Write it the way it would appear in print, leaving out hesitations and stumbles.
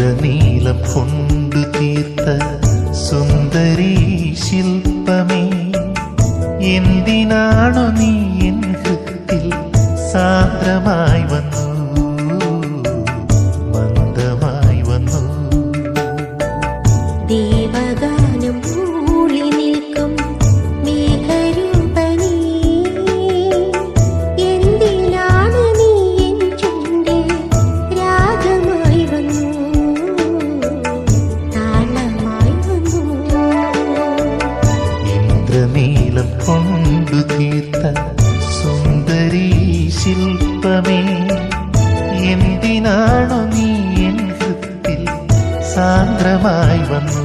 ഇന്ദ്രനീലം കൊണ്ടു തീർത്ത സുന്ദരീ ശില്പമേ, എന്തിനാണു നീ എൻ ഹൃത്തിൽ സാന്ദ്രമായി വന്നു, മന്ദമായി വന്നു. ദേവഗാനം മൂളി നിൽക്കും മേഘരൂപനീ, എന്തിനാണ് നീ എൻ ചുണ്ടിൽ രാഗമായി വന്നു, താളമായി വന്നു. ഇന്ദ്രനീലം കൊണ്ടു തീർത്ത സുന്ദരീ ശില്പമേ, എന്തിനാണു നീ എൻ ഹൃത്തിൽ സാന്ദ്രമായി വന്നു.